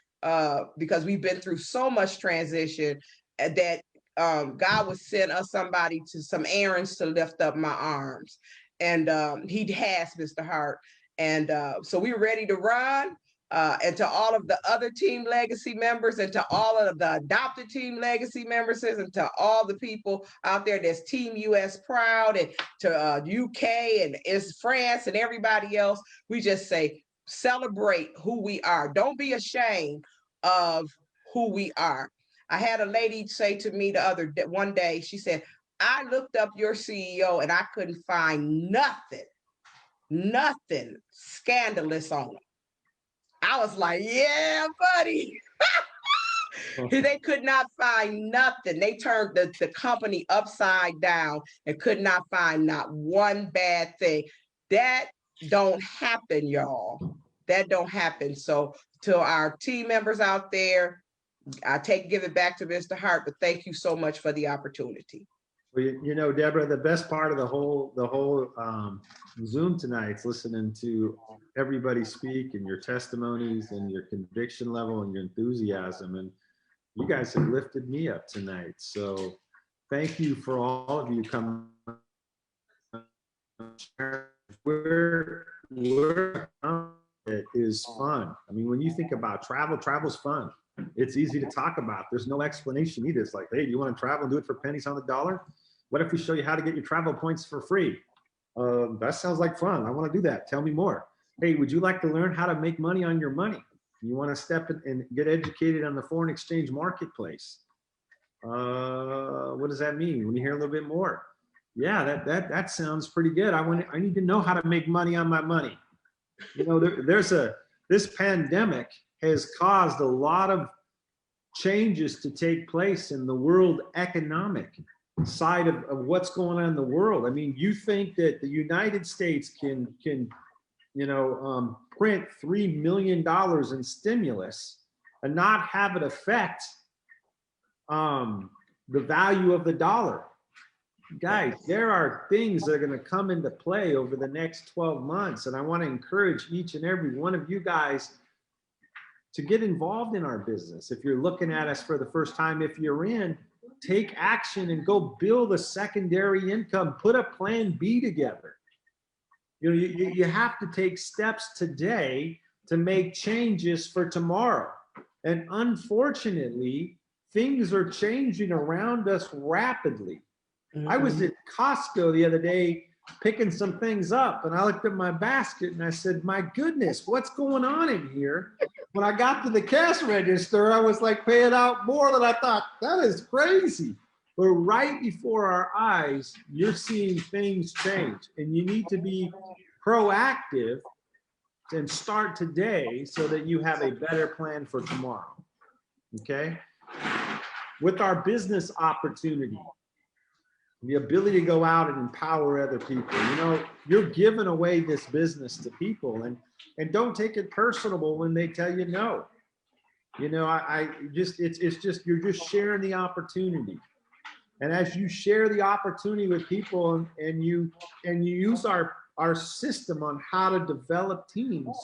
because we've been through so much transition that God would send us somebody to some errands to lift up my arms, and He has, Mr. Hart, and so we're ready to run. And to all of the other team legacy members, and to all of the adopted team legacy members, and to all the people out there that's Team US proud, and to UK and France and everybody else, we just say, celebrate who we are. Don't be ashamed of who we are. I had a lady say to me one day, she said, I looked up your CEO and I couldn't find nothing scandalous on him. I was like, yeah, buddy. They could not find nothing. They turned the company upside down and could not find not one bad thing. That don't happen, y'all. That don't happen. So to our team members out there, give it back to Mr. Hart, but thank you so much for the opportunity. Well, you know, Deborah, the best part of the whole Zoom tonight is listening to everybody speak, and your testimonies and your conviction level and your enthusiasm. And you guys have lifted me up tonight. So thank you for all of you coming. It is fun. I mean, when you think about travel's fun. It's easy to talk about. There's no explanation either. It's like, hey, do you want to travel and do it for pennies on the dollar? What if we show you how to get your travel points for free? That sounds like fun. I want to do that. Tell me more. Hey, would you like to learn how to make money on your money? You want to step in and get educated on the foreign exchange marketplace? What does that mean? When you hear a little bit more, yeah, that sounds pretty good. I need to know how to make money on my money. You know, this pandemic has caused a lot of changes to take place in the world economic side of what's going on in the world. I mean, you think that the United States can print $3 million in stimulus and not have it affect the value of the dollar? guys, there are things that are going to come into play over the next 12 months. And I want to encourage each and every one of you guys to get involved in our business. If you're looking at us for the first time, if you're in, take action and go build a secondary income, put a plan B together. You know, you have to take steps today to make changes for tomorrow. And unfortunately, things are changing around us rapidly. I was at Costco the other day picking some things up, and I looked at my basket and I said, my goodness, what's going on in here? When I got to the cash register, I was like paying out more than I thought. That is crazy. But right before our eyes, you're seeing things change, and you need to be proactive and start today so that you have a better plan for tomorrow. Okay? With our business opportunity, the ability to go out and empower other people. You know, you're giving away this business to people, and don't take it personal when they tell you no. You know, it's just, you're just sharing the opportunity. And as you share the opportunity with people and you use our system on how to develop teams,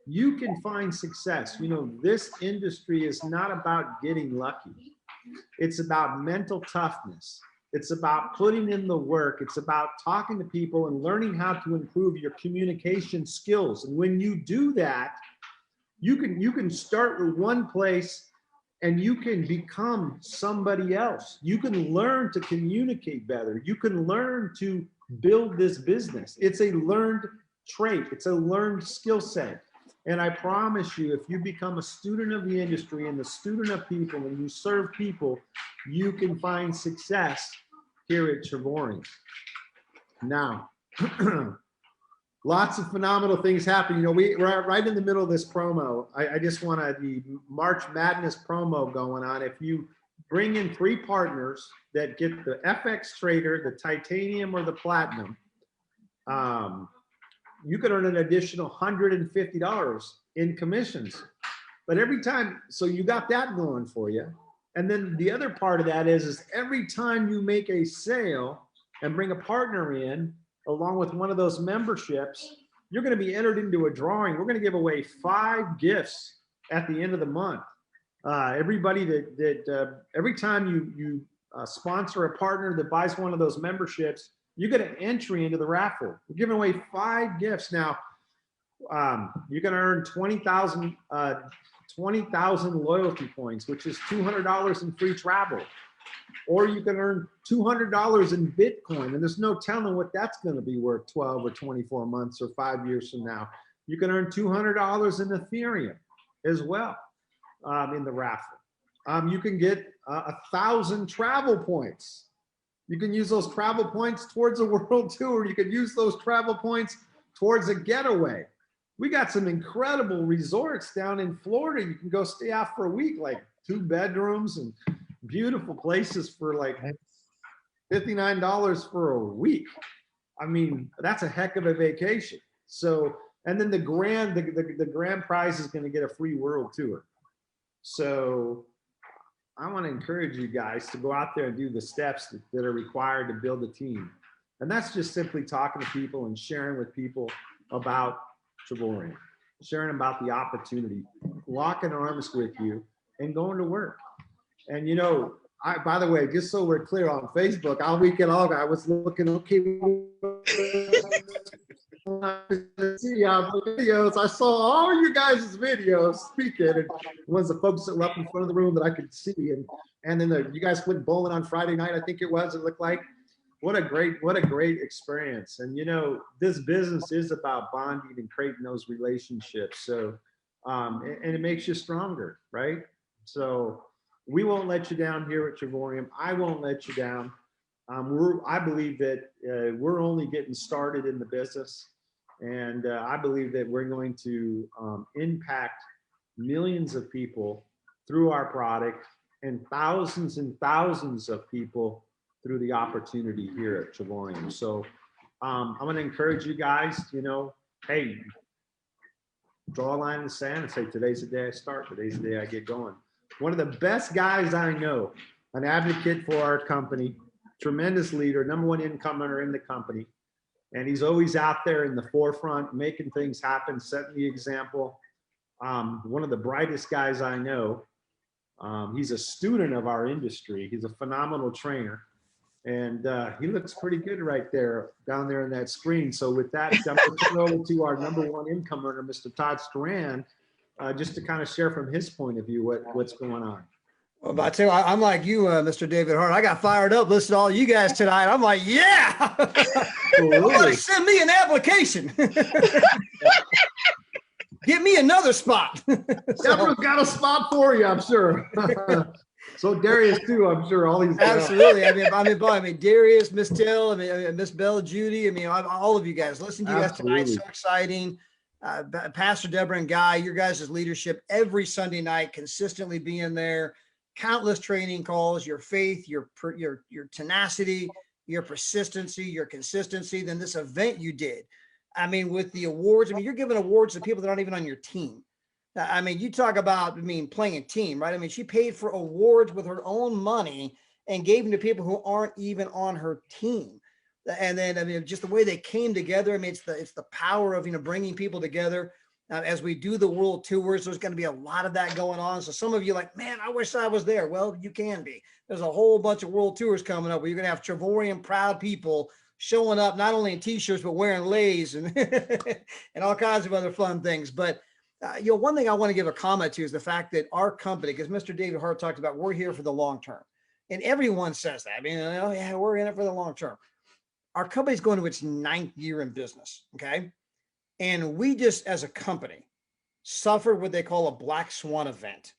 you can find success. You know, this industry is not about getting lucky. It's about mental toughness. It's about putting in the work. It's about talking to people and learning how to improve your communication skills. And when you do that, you can start with one place and you can become somebody else. You can learn to communicate better. You can learn to build this business. It's a learned trait. It's a learned skill set. And I promise you, if you become a student of the industry and a student of people and you serve people, you can find success here at Trevorian. Now, lots of phenomenal things happen. You know, we're right in the middle of this promo. I just want the March Madness promo going on. If you bring in 3 partners that get the FX Trader, the Titanium, or the Platinum, you could earn an additional $150 in commissions. But every time, so you got that going for you. And then the other part of that is every time you make a sale and bring a partner in, along with one of those memberships, you're going to be entered into a drawing. We're going to give away 5 gifts at the end of the month. Everybody every time you sponsor a partner that buys one of those memberships, you get an entry into the raffle. We're giving away 5 gifts. Now, you're going to earn 20,000 loyalty points, which is $200 in free travel. Or you can earn $200 in Bitcoin, and there's no telling what that's going to be worth 12 or 24 months or 5 years from now. You can earn $200 in Ethereum as well in the raffle. You can get 1,000 travel points. You can use those travel points towards a world tour. You can use those travel points towards a getaway. We got some incredible resorts down in Florida. You can go stay out for a week, like 2 bedrooms and beautiful places for like $59 for a week. I mean, that's a heck of a vacation. So, and then the grand prize is going to get a free world tour. So I want to encourage you guys to go out there and do the steps that are required to build a team. And that's just simply talking to people and sharing with people about Trevorian, sharing about the opportunity, locking arms with you and going to work. And, you know, by the way, just so we're clear, on Facebook, all weekend long, I was looking, okay, see videos. I saw all you guys' videos speaking, and ones the folks that were up in front of the room that I could see, and then you guys went bowling on Friday night, I think it was. It looked like what a great experience. And you know, this business is about bonding and creating those relationships. So, and it makes you stronger, right? So we won't let you down here at Trevorian. I won't let you down. I believe that we're only getting started in the business. And I believe that we're going to impact millions of people through our product and thousands of people through the opportunity here at Trevorian. So I'm going to encourage you guys, you know, hey, draw a line in the sand and say, today's the day I start. Today's the day I get going. One of the best guys I know, an advocate for our company, tremendous leader, number one income earner in the company. And he's always out there in the forefront, making things happen, setting the example. One of the brightest guys I know. He's a student of our industry. He's a phenomenal trainer. And he looks pretty good right there, down there in that screen. So with that, I'm going to turn over to our number one income earner, Mr. Todd Storan, just to kind of share from his point of view what's going on. Well, but I tell you, I'm like you, Mr. David Hart. I got fired up listening to all you guys tonight. I'm like, yeah, somebody send me an application. Give me another spot. Deborah's got a spot for you, I'm sure. So Darius too, I'm sure. All these absolutely. I mean, Darius, Miss Till, Miss Bella, Judy. I mean, all of you guys. Listen to you guys tonight. So exciting. Pastor Deborah and Guy, your guys' leadership every Sunday night, consistently being there. Countless training calls. Your faith, your tenacity, your persistency, your consistency. Then this event you did. I mean, with the awards. I mean, you're giving awards to people that aren't even on your team. I mean, you talk about, playing a team, right? I mean, she paid for awards with her own money and gave them to people who aren't even on her team. And then, just the way they came together. I mean, it's the power of, bringing people together. As we do the world tours, there's going to be a lot of that going on. So some of you like, man, I wish I was there. Well, you can be. There's a whole bunch of world tours coming up where you're going to have Trevorian proud people showing up, not only in t-shirts, but wearing lays and, and all kinds of other fun things. But one thing I want to give a comment to is the fact that our company, because Mr. David Hart talked about, we're here for the long term. And everyone says that. Yeah, we're in it for the long term. Our company's going to its 9th year in business, okay? And we just, as a company, suffered what they call a black swan event.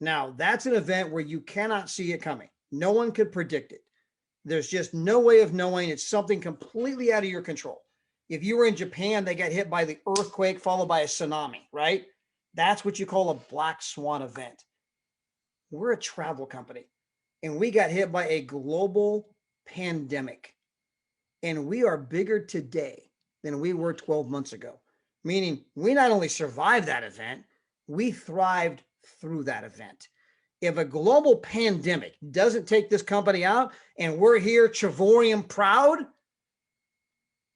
Now, that's an event where you cannot see it coming. No one could predict it. There's just no way of knowing. It's something completely out of your control. If you were in Japan, they got hit by the earthquake followed by a tsunami, right? That's what you call a black swan event. We're a travel company, and we got hit by a global pandemic. And we are bigger today than we were 12 months ago, meaning we not only survived that event, we thrived through that event. If a global pandemic doesn't take this company out and we're here, Trevorian proud,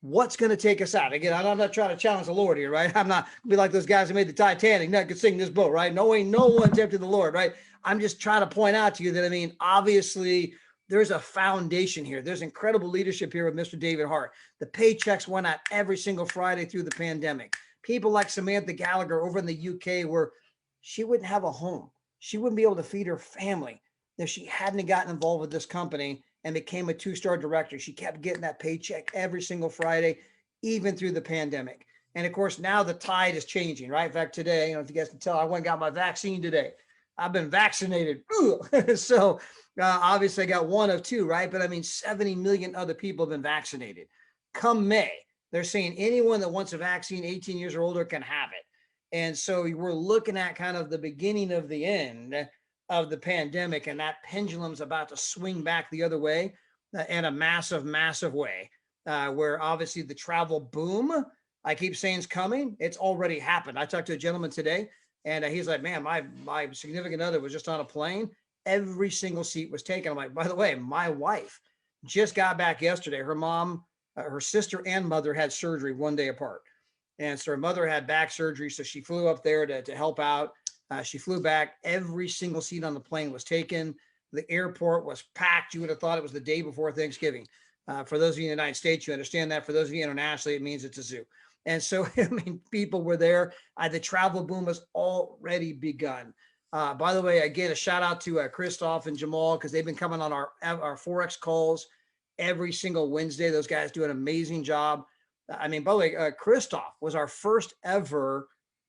what's going to take us out? Again, I'm not trying to challenge the Lord here, right? I'm not be like those guys who made the Titanic, not could sing this boat, right? No one tempted the Lord, right? I'm just trying to point out to you that, obviously there's a foundation here. There's incredible leadership here with Mr. David Hart. The paychecks went out every single Friday through the pandemic. People like Samantha Gallagher over in the UK, where she wouldn't have a home. She wouldn't be able to feed her family if she hadn't gotten involved with this company and became a 2-star director. She kept getting that paycheck every single Friday, even through the pandemic. And of course, now the tide is changing, right? In fact, today, if you guys can tell, I went and got my vaccine today. I've been vaccinated. So obviously I got one of 2, right? But 70 million other people have been vaccinated. Come May, they're saying anyone that wants a vaccine, 18 years or older, can have it. And so we're looking at kind of the beginning of the end of the pandemic, and that pendulum's about to swing back the other way in a massive, massive way, where obviously the travel boom, I keep saying, is coming. It's already happened. I talked to a gentleman today, and he's like, man, my significant other was just on a plane. Every single seat was taken. I'm like, by the way, my wife just got back yesterday. Her mom, her sister and mother had surgery one day apart. And so her mother had back surgery. So she flew up there to help out. She flew back. Every single seat on the plane was taken. The airport was packed. You would have thought it was the day before Thanksgiving. For those of you in the United States, you understand that. For those of you internationally, it means it's a zoo. And so, people were there. The travel boom has already begun. By the way, again, a shout out to Christoph and Jamal, because they've been coming on our Forex calls every single Wednesday. Those guys do an amazing job. By the way, Christoph was our first ever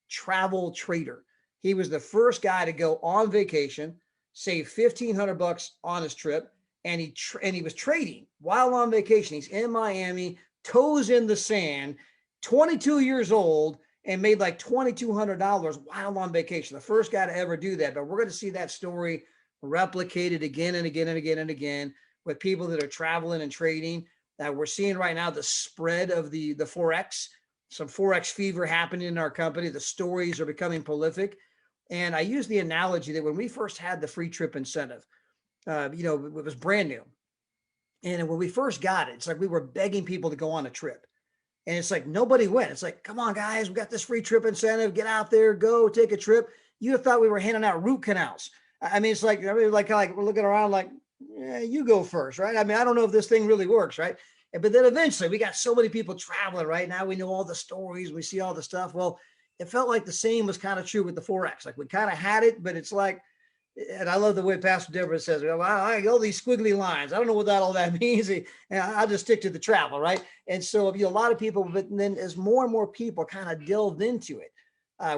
travel trader. He was the first guy to go on vacation, save $1,500 on his trip, and he was trading while on vacation. He's in Miami, toes in the sand, 22 years old, and made like $2,200 while on vacation. The first guy to ever do that. But we're going to see that story replicated again and again and again and again with people that are traveling and trading. We're seeing right now the spread of the Forex, some Forex fever happening in our company. The stories are becoming prolific. And I use the analogy that when we first had the free trip incentive, it was brand new. And when we first got it, it's like we were begging people to go on a trip. And it's like nobody went. It's like, come on, guys, we got this free trip incentive. Get out there, go take a trip. You thought we were handing out root canals. I mean, it's like, like we're looking around like, yeah, you go first, right? I mean, I don't know if this thing really works, right? But then eventually we got so many people traveling right now. We know all the stories. We see all the stuff. Well, it felt like the same was kind of true with the Forex. Like we kind of had it, but it's like, and I love the way Pastor Deborah says, well, I all these squiggly lines. I don't know what all that means. And I'll just stick to the travel, right? And so a lot of people, but then as more and more people kind of delved into it,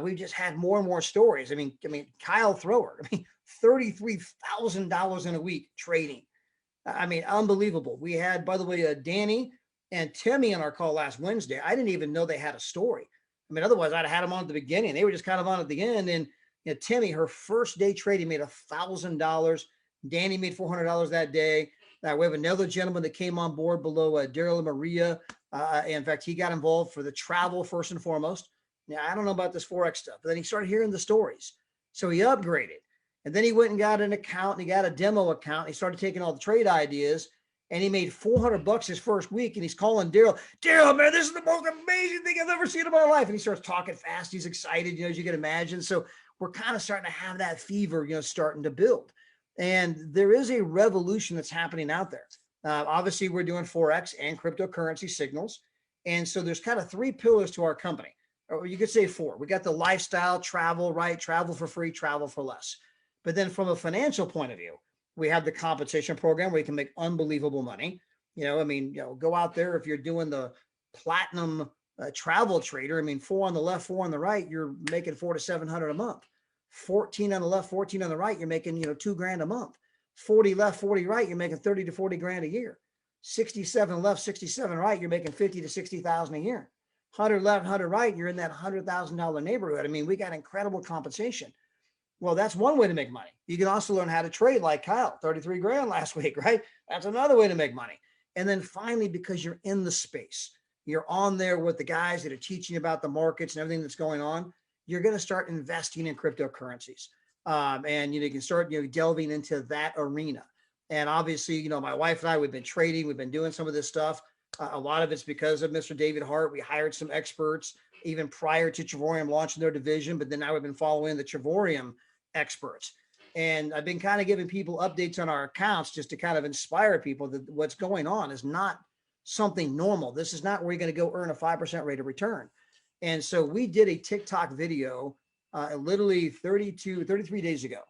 we've just had more and more stories. I mean, Kyle Thrower, $33,000 in a week trading. I mean, unbelievable. We had, by the way, Danny and Timmy on our call last Wednesday. I didn't even know they had a story. I mean, otherwise I'd have had them on at the beginning. They were just kind of on at the end. And Timmy, her first day trading, made $1,000. Danny made $400 that day. We have another gentleman that came on board below Daryl and Maria. In fact, he got involved for the travel first and foremost. Now, I don't know about this Forex stuff, but then he started hearing the stories. So he upgraded. And then he went and got an account, and he got a demo account. He started taking all the trade ideas, and he made $400 his first week. And he's calling Daryl, man, this is the most amazing thing I've ever seen in my life. And he starts talking fast. He's excited, as you can imagine. So we're kind of starting to have that fever, starting to build. And there is a revolution that's happening out there. Obviously, we're doing Forex and cryptocurrency signals. And so there's kind of three pillars to our company. Or you could say four. We got the lifestyle, travel, right? Travel for free, travel for less. But then from a financial point of view, we have the compensation program where you can make unbelievable money. Go out there. If you're doing the platinum travel trader, 4 on the left, 4 on the right, you're making $400 to $700 a month. 14 on the left, 14 on the right, you're making, $2,000 a month. 40 left, 40 right, you're making 30 to 40 grand a year. 67 left, 67 right, you're making 50 to 60,000 a year. 100 left, 100 right, you're in that $100,000 neighborhood. We got incredible compensation. Well, that's one way to make money. You can also learn how to trade like Kyle, 33 grand last week, right? That's another way to make money. And then finally, because you're in the space, you're on there with the guys that are teaching about the markets and everything that's going on, you're going to start investing in cryptocurrencies. And you can start delving into that arena. And obviously, my wife and I, we've been trading, we've been doing some of this stuff. A lot of it's because of Mr. David Hart. We hired some experts even prior to Trevorium launching their division, but then now we've been following the Trevorium experts. And I've been kind of giving people updates on our accounts just to kind of inspire people that what's going on is not something normal. This is not where you're going to go earn a 5% rate of return. And so we did a TikTok video literally 33 days ago,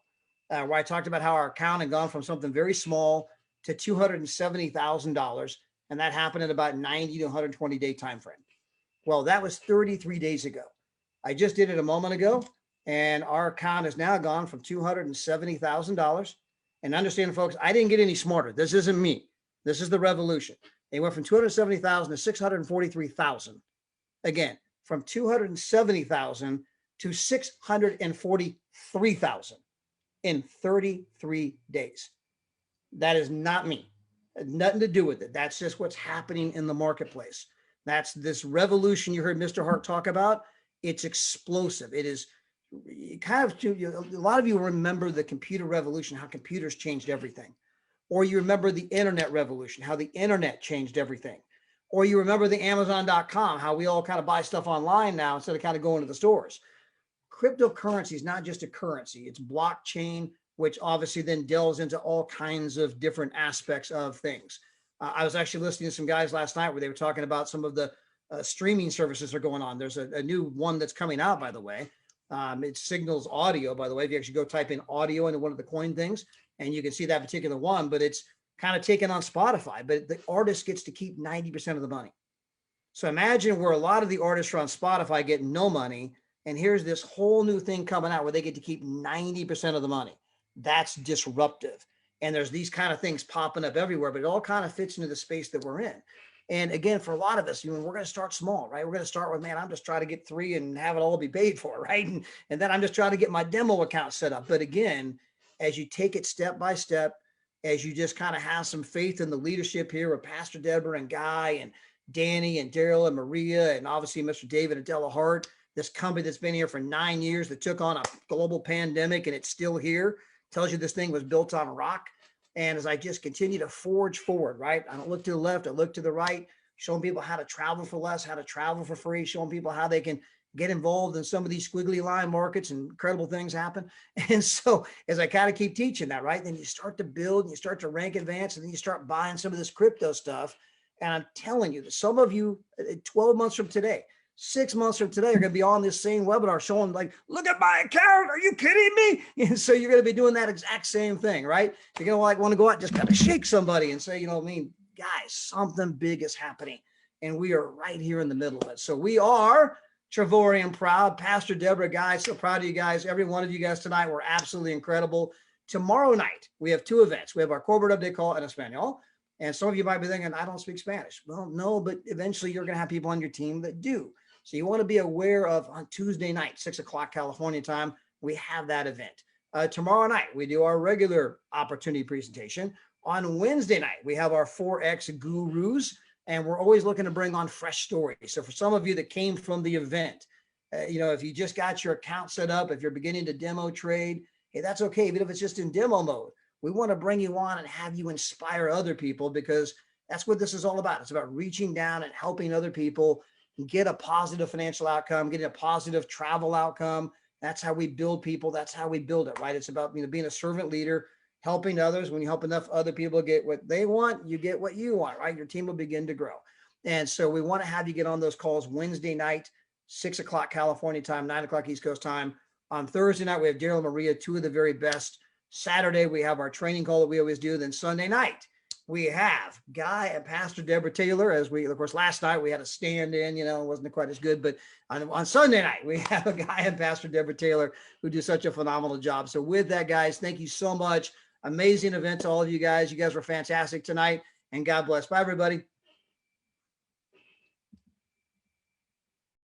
where I talked about how our account had gone from something very small to $270,000. And that happened in about 90 to 120 day time frame. Well, that was 33 days ago. I just did it a moment ago, and our account has now gone from $270,000. And understand, folks, I didn't get any smarter. This isn't me. This is the revolution. They went from 270,000 to 643,000. Again, from 270,000 to 643,000 in 33 days. That is not me. Nothing to do with it. That's just what's happening in the marketplace. That's this revolution you heard Mr. Hart talk about. It's explosive. It is kind of, a lot of you remember the computer revolution, how computers changed everything. Or you remember the internet revolution, how the internet changed everything. Or you remember the Amazon.com, how we all kind of buy stuff online now instead of kind of going to the stores. Cryptocurrency is not just a currency. It's blockchain, which obviously then delves into all kinds of different aspects of things. I was actually listening to some guys last night where they were talking about some of the streaming services that are going on. There's a new one that's coming out, by the way. It signals audio, by the way. If you actually go type in audio into one of the coin things, and you can see that particular one, but it's kind of taken on Spotify, but the artist gets to keep 90% of the money. So imagine where a lot of the artists are on Spotify getting no money, and here's this whole new thing coming out where they get to keep 90% of the money. That's disruptive. And there's these kind of things popping up everywhere, but it all kind of fits into the space that we're in. And again, for a lot of us, we're going to start small, right? We're going to start with, man, I'm just trying to get 3 and have it all be paid for, right? And then I'm just trying to get my demo account set up. But again, as you take it step by step, as you just kind of have some faith in the leadership here with Pastor Deborah and Guy and Danny and Daryl and Maria, and obviously Mr. David and Della Hart, this company that's been here for 9 years that took on a global pandemic and it's still here, tells you this thing was built on rock. And as I just continue to forge forward, right? I don't look to the left, I look to the right, showing people how to travel for less, how to travel for free, showing people how they can get involved in some of these squiggly line markets and incredible things happen. And so as I kind of keep teaching that, right, then you start to build and you start to rank advance, and then you start buying some of this crypto stuff. And I'm telling you that some of you 12 months from today, 6 months from today, are going to be on this same webinar showing like, look at my account. Are you kidding me? And so you're going to be doing that exact same thing, right? You're going to like want to go out and just kind of shake somebody and say, you know, I mean, guys, something big is happening. And we are right here in the middle of it. So we are Trevorian proud. Pastor Deborah, guys, so proud of you guys. Every one of you guys tonight were absolutely incredible. Tomorrow night, we have 2 events. We have our corporate update call in Espanol. And some of you might be thinking, I don't speak Spanish. Well, no, but eventually you're going to have people on your team that do. So you want to be aware of on Tuesday night, 6 o'clock California time, we have that event. Tomorrow night, we do our regular opportunity presentation. On Wednesday night, we have our 4X gurus, and we're always looking to bring on fresh stories. So for some of you that came from the event, you know, if you just got your account set up, if you're beginning to demo trade, hey, that's okay. Even if it's just in demo mode, we want to bring you on and have you inspire other people, because that's what this is all about. It's about reaching down and helping other people get a positive financial outcome, getting a positive travel outcome. That's how we build people. That's how we build it, right? It's about, you know, being a servant leader, helping others. When you help enough other people get what they want, you get what you want, right? Your team will begin to grow. And so we want to have you get on those calls Wednesday night, 6 o'clock California time, 9 o'clock East Coast time. On Thursday night, we have Daryl and Maria, 2 of the very best. Saturday, we have our training call that we always do. Then Sunday night, we have Guy and Pastor Deborah Taylor. As we, of course, last night we had a stand in, you know, it wasn't quite as good, but on Sunday night, we have a Guy and Pastor Deborah Taylor who do such a phenomenal job. So with that, guys, thank you so much. Amazing event to all of you guys. You guys were fantastic tonight, and God bless. Bye, everybody.